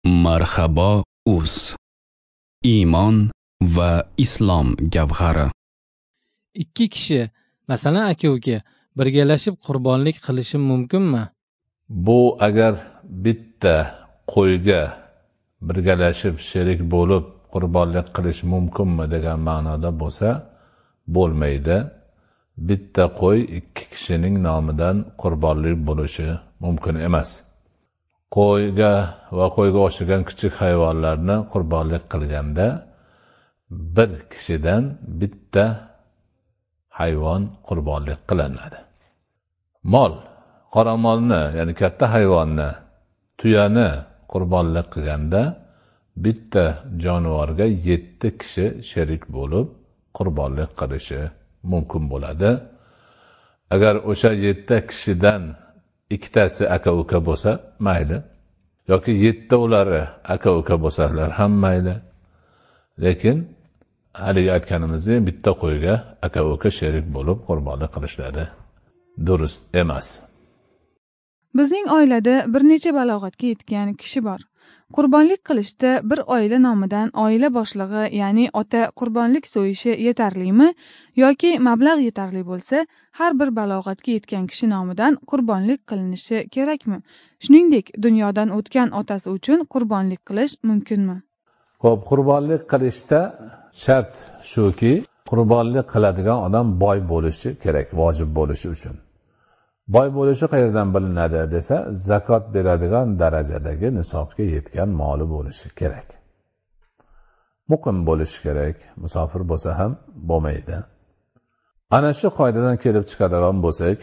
Marhabo uz iymon va islom gavhari. Ikki kishi, masalan aka-uka, birgalashib qurbonlik qilishi mumkinmi? Bu agar bitta qo'yga birgalashib sherik bo'lib qurbonlik qilish mumkinmi degan ma'noda bo'lsa, bo'lmaydi. Bitta qo'y ikki kishining nomidan qurbonlik bo'lishi mumkin emas. Qo'yga va qo'yga o'xshagan kichik hayvonlarni qurbonlik qilganda bir kishidan bitta hayvon qurbonlik qilinadi. Mol, qoramolni, ya'ni katta hayvonni, tuyani qurbonlik qilganda bitta jonivorga 7 kishi sherik bo'lib qurbonlik qilishi mumkin bo'ladi. Agar o'sha 7 kishidan ikkitasi aka-uka bo'lsa, mayli. Yoki 7 ulari aka-uka bo'lsalar ham mayli. Lekin haligi aytganimizdek bitta qo'yga aka-uka sherik bo'lib qurbonlik qilishlari durust emas. Bizning oilada bir necha balog'atga yetgan kishi bor. Qurbonlik qilishda bir oila nomidan oila boshlig'i, ya'ni ota qurbonlik so'yishi yetarlimi yoki mablag' yetarli bo'lsa, har bir balog'atga yetgan kishi nomidan qurbonlik qilinishi kerakmi? Shuningdek, dunyodan o'tgan otasi uchun qurbonlik qilish mumkinmi? Xo'p, qurbonlik qilishda shart shuki, qurbonlik qiladigan odam boy bo'lishi kerak, vojib bo'lishi uchun. Boy bo'lishi qayerdan bilinadi desa, zakot beradigan darajadagi nisobga yetgan moli bo'lishi kerak. Muqim bo'lishi kerak, musofir bo'lsa ham bo'lmaydi. Ana shu qoidadan kelib chiqadigan bo'lsak,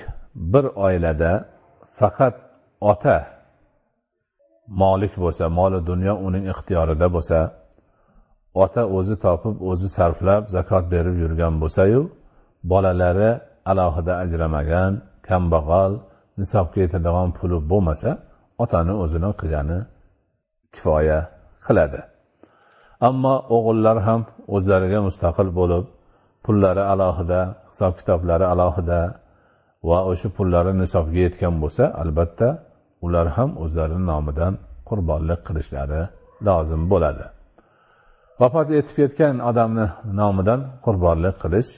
bir oilada faqat ota molik bo'lsa, moli dunyo uning ixtiyorida bo'lsa, ota o'zi topib, o'zi sarflab, zakot berib yurgan bo'lsa-yu, bolalari alohida ajramagan, kambag'al, nisobga yetadigan puli bo'lmasa, otani o'zini qilgani kifoya qiladi. Ammo o'g'illar ham o'zlariga mustaqil bo'lib, pullari alohida, hisob kitoblari alohida va o'sha pullari nisobga yetgan bo'lsa, albatta ular ham o'zlarining nomidan qurbonlik qilishlari lozim bo'ladi. Vafot etib ketgan odamni nomidan qurbonlik qilish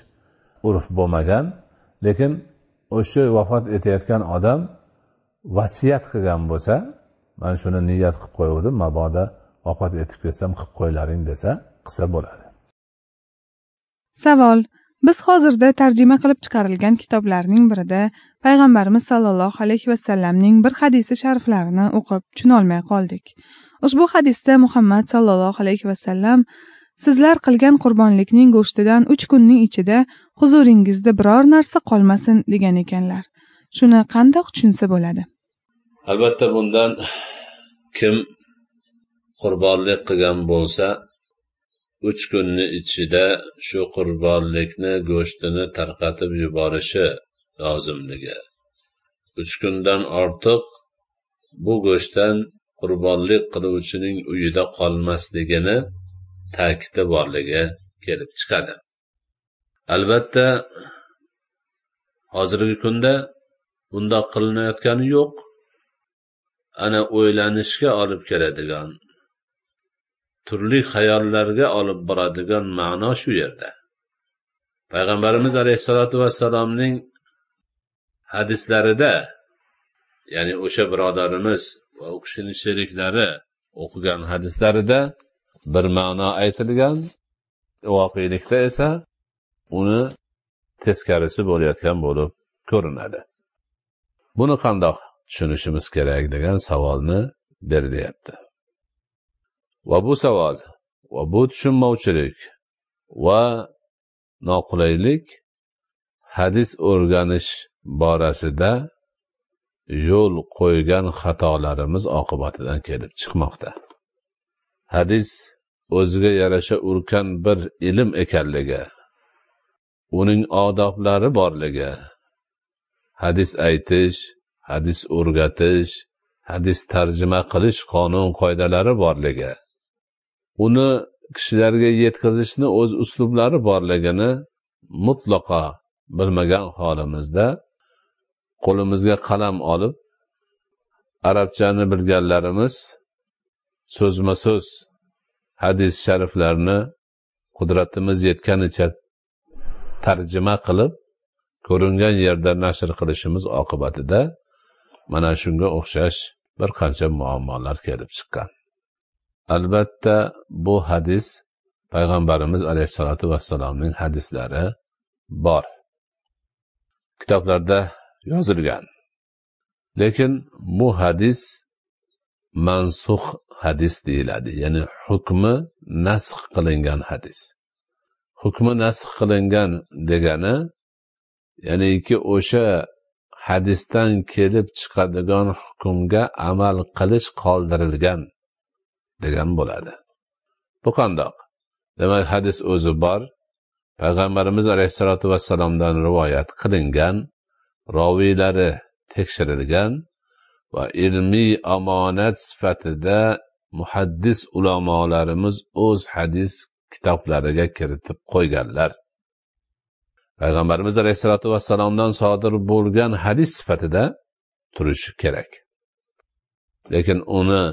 urf bo'lmagan, lekin o'sha vafot etayotgan odam vasiyat qilgan bo'lsa, men shuni niyat qilib qo'ydim, mabodo vafot etib ketsam qilib qo'ylaring desa, qilsa bo'ladi. Savol: biz hozirda tarjima qilib chiqarilgan kitoblarning birida payg'ambarimiz sollallohu alayhi vasallamning bir hadisi shariflarini o'qib tushuna olmay qoldik. Ushbu hadisda Muhammad sollallohu alayhi vasallam sizlar qilgan qurbonlikning go'shtidan 3 kunning ichida huzuringizda biror narsa qolmasin degan ekanlar. Shuni qanday tushunsa bo'ladi? Albatta bundan kim qurbonlik qilgan bo'lsa, 3 kunning ichida shu qurbonlikni go'shtini tarqatib yuborishi lozimligi. 3 kundan ortiq bu go'shtdan qurbonlik qiluvchining uyida qolmasligini ta'kidi borligi kelib chiqadi. Albatta hozirgi kunda bundoq qilinayotgani yo'q. Ana o'ylanishga olib keladigan, turli xayollarga olib boradigan ma'no shu yerda. Payg'ambarimiz alayhisolatu vassalomning hadislarida, ya'ni o'sha birodarimiz va u kishining sheriklari o'qigan hadislarida bir ma'no aytilgan, voqelikda esa uni teskarisi bo'layotgan bo'lib ko'rinadi. Buni qandoq tushunishimiz kerak degan savolni berilyapti. Va bu savol va bu tushunmovchilik va noqulaylik hadis o'rganish borasida yo'l qo'ygan xatolarimiz oqibatidan kelib chiqmoqda. Hadis o'ziga yarasha ulkan bir ilm ekanligi, uning odoblari borligi, hadis aytish, hadis o'rgatish, hadis tarjima qilish qonun qoidalari borligi, uni kishilarga yetkazishni o'z uslublari borligini mutlaqo bilmagan holimizda qo'limizga qalam olib, arabchani bilganlarimiz so'zma so'z hadis shariflarni qudratimiz yetganicha tarjima qilib ko'ringan yerda nashr qilishimiz oqibatida mana shunga o'xshash bir qancha muammolar kelib chiqqan. Albatta bu hadis payg'ambarimiz alayhisolatu vassalomning hadislari bor. Kitoblarda yozilgan. Lekin bu hadis mansux hadis deyiladi. Ya'ni hukmi nasx qilingan hadis. Hukmi nasx qilingan degani, ya'niki o'sha hadisdan kelib chiqadigan hukmga amal qilish qoldirilgan degan bo'ladi. Bu qandoq? Demak, hadis o'zi bor. Payg'ambarimiz alayhisolatu vassalomdan rivoyat qilingan, roviylari tekshirilgan va ilmiy omonat sifatida muhaddis ulamolarimiz o'z hadis kitoblariga kiritib qo'yganlar. Payg'ambarimiz alayhisolatu vassalomdan sodir bo'lgan hadis sifatida turishi kerak. Lekin uni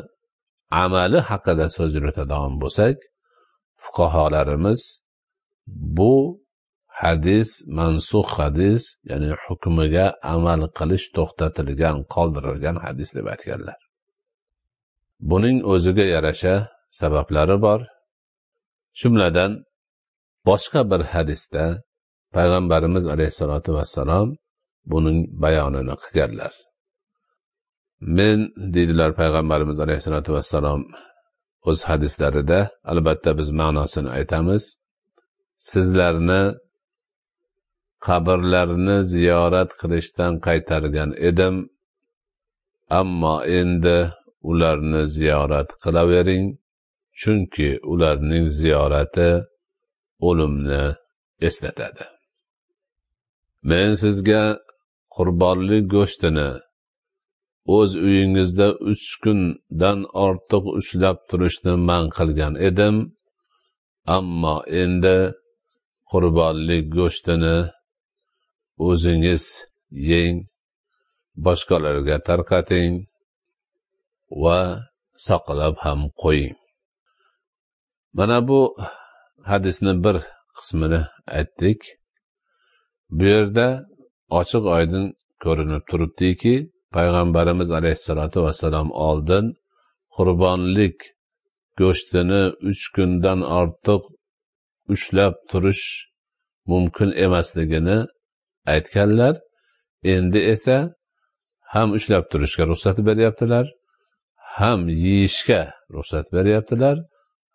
amali haqida so'z yuritadigan bo'lsak, fuqaholarimiz bu hadis mansux hadis, ya'ni hukmiga amal qilish to'xtatilgan, qoldirilgan hadis deb aytganlar. Buning o'ziga yarasha sabablari bor. Jumladan boshqa bir hadisda payg'ambarimiz alayhisolatu vassalom buning bayonini qilganlar. Men deydilar payg'ambarimiz alayhisolatu vassalom o'z hadislarida, albatta biz ma'nosini aytamiz. Sizlarni qabrlarni ziyorat qilishdan qaytargan edim, ammo endi ularni ziyorat qilavering, chunki ularning ziyorati o'limni eslatadi. Men sizga qurbonlik go'shtini o'z uyingizda 3 kundan ortiq ushlab turishni man qilgan edim, ammo endi qurbonlik go'shtini o'zingiz yeng, boshqalarga tarqating va saqlab ham qo'ying. Mana bu hadisni bir qismini aytdik. Bu yerda ochiq oydin ko'rinib turibdiki, payg'ambarimiz alayhisolatu vassalom oldin qurbonlik go'shtini 3 kundan ortiq ushlab turish mumkin emasligini aytganlar. Endi esa ham ushlab turishga ruxsat beryaptilar, ham yeyishga ruxsat beryaptilar,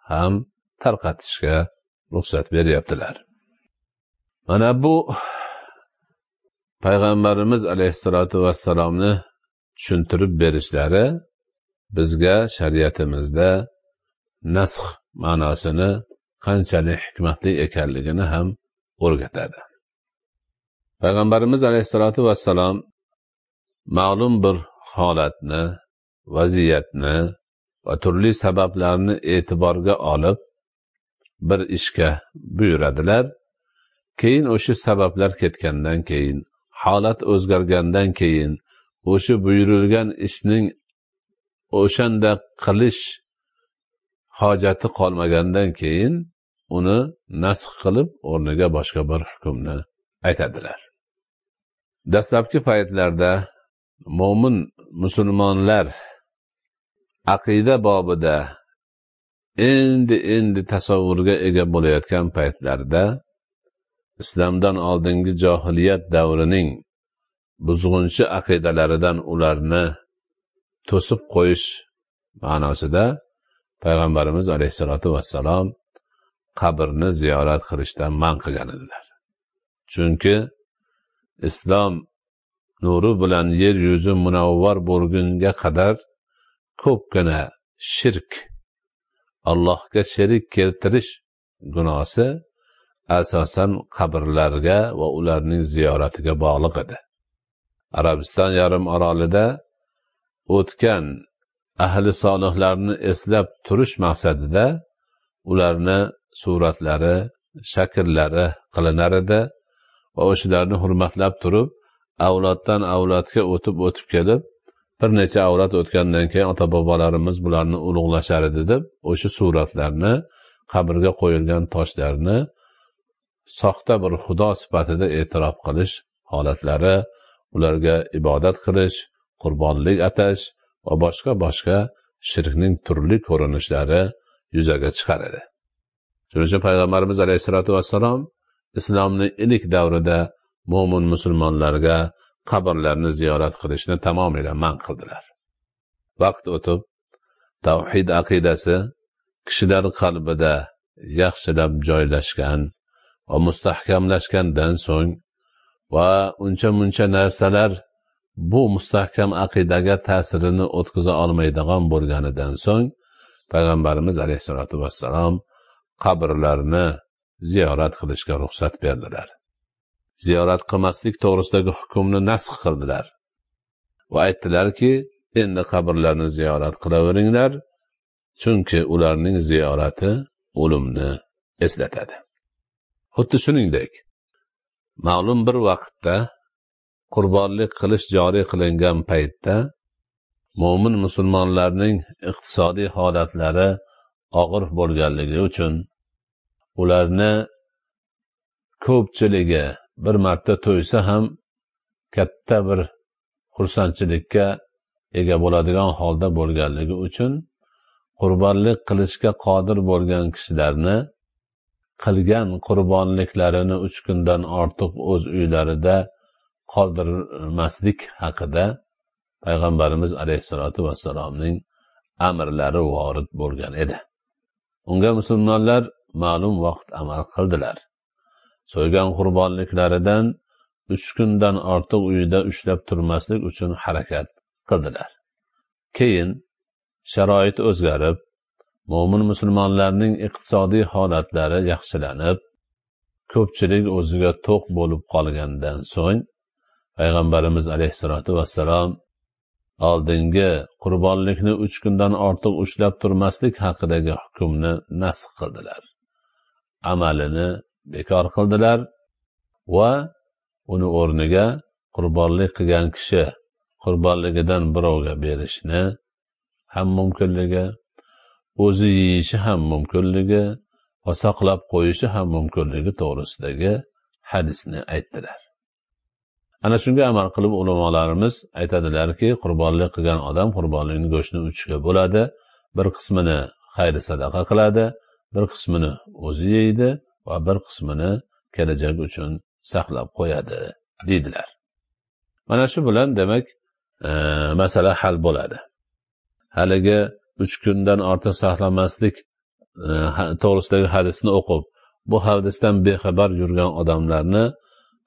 ham tarqatishga ruxsat beryaptilar. Mana bu payg'ambarimiz alayhisolatu vassalomni tushuntirib berishlari bizga shariatimizda nasx ma'nosini qanchalik hikmatli ekanligini ham o'rgatadi. Payg'ambarimiz alayhisolatu vassalom ma'lum bir holatni, vaziyatni va turli sabablarni e'tiborga olib bir ishga buyuradilar. Keyin o'sha sabablar ketgandan keyin, holat o'zgargandan keyin, o'sha buyurilgan ishning o'shanda qilish hojati qolmagandan keyin uni nasx qilib o'rniga boshqa bir hukmni aytadilar. Dastlabki paytlarda mo'min musulmonlar aqida bobida endi tasavvurga ega bo'layotgan paytlarda islomdan oldingi johiliyat davrining buzg'unchi aqidalaridan ularni to'sib qo'yish ma'nosida payg'ambarimiz alayhisolatu vassalom qabrni ziyorat qilishdan man qilgan edilar. Chunki islom nuri bilan yer yuzi munavvar bo'lgunga qadar ko'pgina shirk, Allohga sherik keltirish gunohi asosan qabrlarga va ularning ziyoratiga bog'liq edi. Arabiston yarim orolida o'tgan ahli solihlarni eslab turish maqsadida ularni suratlari, shakllari qilinar edi va o'shalarni hurmatlab turib, avloddan avlodga o'tib kelib, bir necha avrat o'tgandan keyin ota bobolarimiz bularni ulug'lashar edi deb o'sha suratlarni, qabrga qo'yilgan toshlarni soxta bir xudo sifatida e'tirof qilish holatlari, ularga ibodat qilish, qurbonlik atash va boshqa shirkning turli ko'rinishlari yuzaga chiqar edi. Shuning uchun payg'ambarimiz alayhisolatu vassalom islomning ilk davrida mo'min musulmonlarga qabrlarni ziyorat qilishni tamomila man qildilar. Vaqt o'tib, tavhid aqidasi kishilar qalbida yaxshilab joylashgan va mustahkamlashgandan so'ng va uncha-muncha narsalar bu mustahkam aqidaga ta'sirini o'tkaza olmaydigan bo'lganidan so'ng payg'ambarimiz alayhisolatu vassalom qabrlarni ziyorat qilishga ruxsat berdilar. Ziyorat qilmaslik to'g'risidagi hukmni nasx qildilar va aytdilarki, endi qabrlarni ziyorat qilaveringlar, chunki ularning ziyorati o'limni eslatadi. Xuddi shuningdek, ma'lum bir vaqtda qurbonlik qilish joriy qilingan paytda mo'min musulmonlarning iqtisodiy holatlari og'ir bo'lganligi uchun ularni ko'pchiligi bir marta to'ysa ham katta bir xursandchilikka ega bo'ladigan holda bo'lganligi uchun qurbonlik qilishga qodir bo'lgan kishilarni qilgan qurbonliklarini 3 kundan ortiq o'z uylarida qoldirmaslik haqida payg'ambarimiz alayhisolatu vassalomning amrlari vorid bo'lgan edi. Unga musulmonlar ma'lum vaqt amal qildilar. So'ygan qurbonliklaridan 3 kundan ortiq uyda ushlab turmaslik uchun harakat qildilar. Keyin sharoit o'zgarib, mo'min musulmonlarning iqtisodiy holatlari yaxshilanib, ko'pchilik o'ziga to'q bo'lib qolgandan so'ng payg'ambarimiz alayhisolatu vassalom oldingi qurbonlikni 3 kundan ortiq ushlab turmaslik haqidagi hukmni nasx qildilar. Amalini bekor qildilar va uni o'rniga qurbonlik qilgan kishi qurbonligidan birovga berishni ham mumkinligi, o'zi yeyishi ham mumkinligi va saqlab qo'yishi ham mumkinligi to'g'risidagi hadisni aytdilar. Ana shunga amal qilib ulamolarimiz aytadilarki, qurbonlik qilgan odam qurbonlikning go'shtini 3 ga bo'ladi, bir qismini xayr sadaqa qiladi, bir qismini o'zi yeydi va bir qismini kelajak uchun saqlab qo'yadi deydilar. Mana shu bilan demak masala hal bo'ladi. Haligi 3 kundan ortiq saqlamaslik to'g'risidagi hadisni o'qib, bu hadisdan bexabar yurgan odamlarni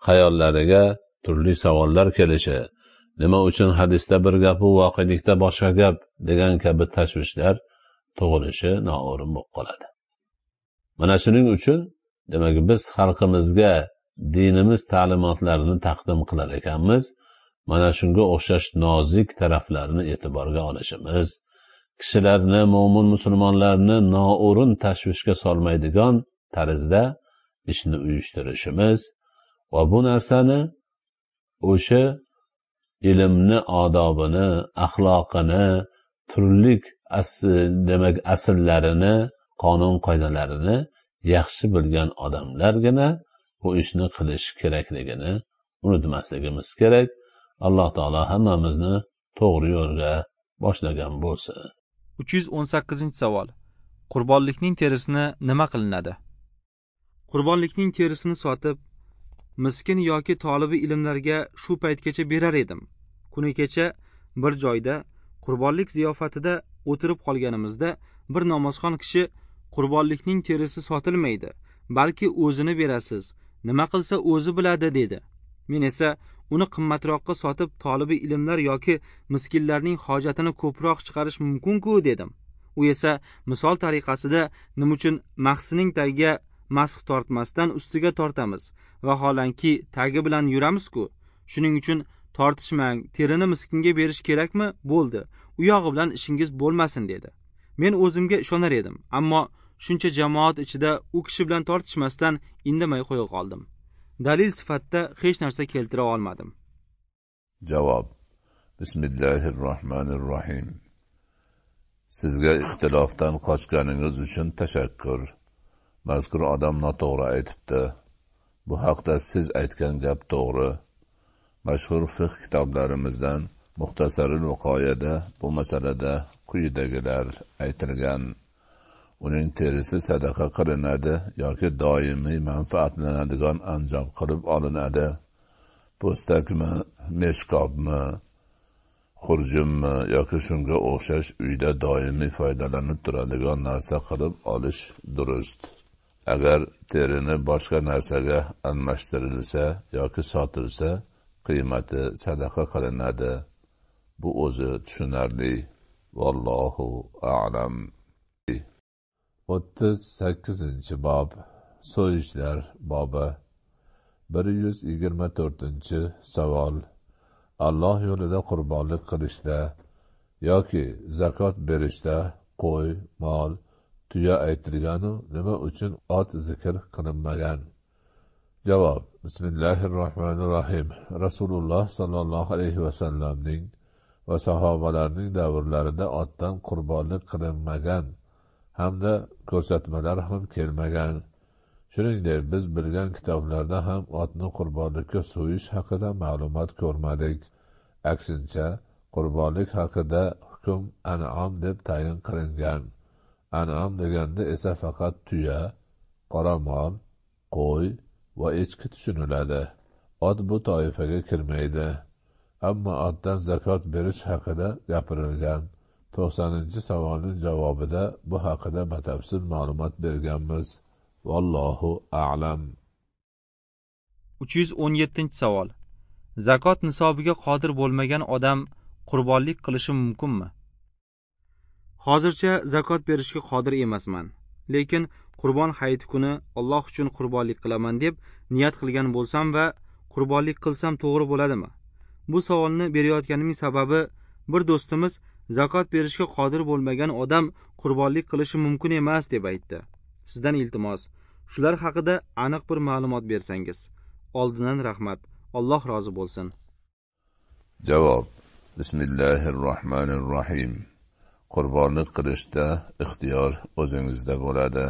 xayollariga turli savollar kelishi, nima uchun hadisda bir gap bu voqelikda boshqa gap degan kabi tashvishlar tug'ilishi noo'rin bo'lib qoladi. Mana shuning uchun demak biz xalqimizga dinimiz ta'limotlarini taqdim qilar ekanmiz. Mana shunga o'xshash nozik taraflarini e'tiborga olishimiz, kishilarni, mo'min musulmonlarni noo'rin tashvishga solmaydigan tarzda ishni uyushtirishimiz va bu narsani o'sha ilmni, odobini, axloqini, turli demak asllarini, qonun qoidalarini yaxshi bilgan odamlargina bu ishni qilish kerakligini unutmasligimiz kerak. Alloh taolo hammamizni to'g'ri yo'lga boshlagan bo'lsin. 318-savol. Qurbonlikning terisini nima qilinadi? Qurbonlikning terisini sotib, miskin yoki tolibi ilmlarga shu paytgacha berar edim. Kuni kecha bir joyda qurbonlik ziyofatida o'tirib qolganimizda bir namozxon kishi qurbonlikning terisi sotilmaydi, balki o'zini berasiz, nima qilsa o'zi biladi dedi. Men esa uni qimmatroqqa sotib tolibi ilmlar yoki miskinlarning hojatini ko'proq chiqarish mumkin-ku dedim. U esa misol tariqasida nima uchun mahsining tagiga masx tortmasdan ustiga tortamiz va holanki tagi bilan yuramiz-ku. Shuning uchun tortishmang, terini miskinga berish kerakmi? Bo'ldi. U yog'i bilan ishingiz bo'lmasin dedi. Men o'zimga ishonar edim, ammo shuncha jamoat ichida u kishi bilan tortishmasdan indamay qo'ya qoldim. Dalil sifatida hech narsa keltira olmadim. Javob: Bismillahirrohmanirrohim. Sizga ixtilofdan qochganingiz uchun tashakkur. Mazkur odam noto'g'ri aytibdi. Bu haqda siz aytgan gap to'g'ri. Mashhur fiqh kitoblarimizdan Muxtasarul Viqoyada bu masalada quyidagilar aytilgan. Uning terisi sadaqa qilinadi yoki doimiy manfaatlanadigan anjom qilib olinadi. Po'stakmi, meshkobmi, xurjunmi yoki shunga o'xshash uyda doimiy foydalanib turadigan narsa qilib olish durust. Agar terini boshqa narsaga almashtirilsa yoki sotilsa, qiymati sadaqa qilinadi. Bu o'zi tushunarli. Vallohu a'lam. 38-bob So'yishlar bobi. 124-savol. Alloh yo'lida qurbonlik qilishda yoki zakot berishda qo'y, mol, tuya aytilganu nima uchun ot zikr qilinmagan? Javob. Bismillahirrohmanirrohim. Rasululloh sollallohu alayhi vasallamning va sahobalarning davrlarida otdan qurbonlik qilinmagan hamda ko'rsatmalar ham kelmagan. Shuningdek, biz bilgan kitoblarda ham otni qurbonlikka so'yish haqida ma'lumot ko'rmadik. Aksincha, qurbonlik haqida hukm an'am deb tayin qilingan. An'am deganda esa faqat tuya, qoramol, qo'y va echki tushuniladi. Ot bu toifaga kirmaydi. Ammo otdan zakot berish haqida gapirilgan. 90-savolning javobida bu haqida batafsil ma'lumot berganmiz. Vallohu a'lam. 317-savol. Zakot nisobiga qodir bo'lmagan odam qurbonlik qilishi mumkinmi? Hozircha zakot berishga qodir emasman, lekin Qurbon hayiti kuni Alloh uchun qurbonlik qilaman deb niyat qilgan bo'lsam va qurbonlik qilsam to'g'ri bo'ladimi? Bu savolni berayotganimning sababi, bir do'stimiz zakot berishga qodir bo'lmagan odam qurbonlik qilishi mumkin emas deb aytdi. Sizdan iltimos, shular haqida aniq bir ma'lumot bersangiz. Oldindan rahmat. Alloh rozi bo'lsin. Javob. Bismillahirrohmanirrohim. Qurbonlik qilishda ixtiyor o'zingizda bo'ladi.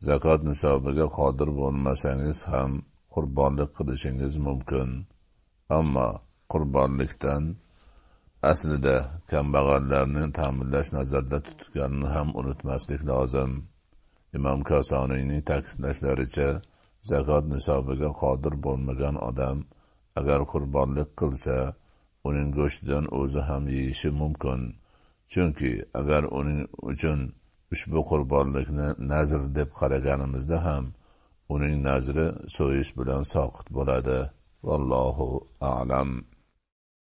Zakot nisobiga qodir bo'lmasangiz ham qurbonlik qilishingiz mumkin. Ammo qurbonlikdan aslida kambag'allarni ta'minlash nazarda tutilganini ham unutmaslik lozim. Imom Kosoniyning ta'kidlashlaricha, zakot nisobiga qodir bo'lmagan odam agar qurbonlik qilsa, uning go'shtidan o'zi ham yeyishi mumkin. Chunki agar uning uchun ushbu qurbonlikni nazr deb qaraganimizda ham uning nazri so'yish bilan soqit bo'ladi. Vallohu a'lam.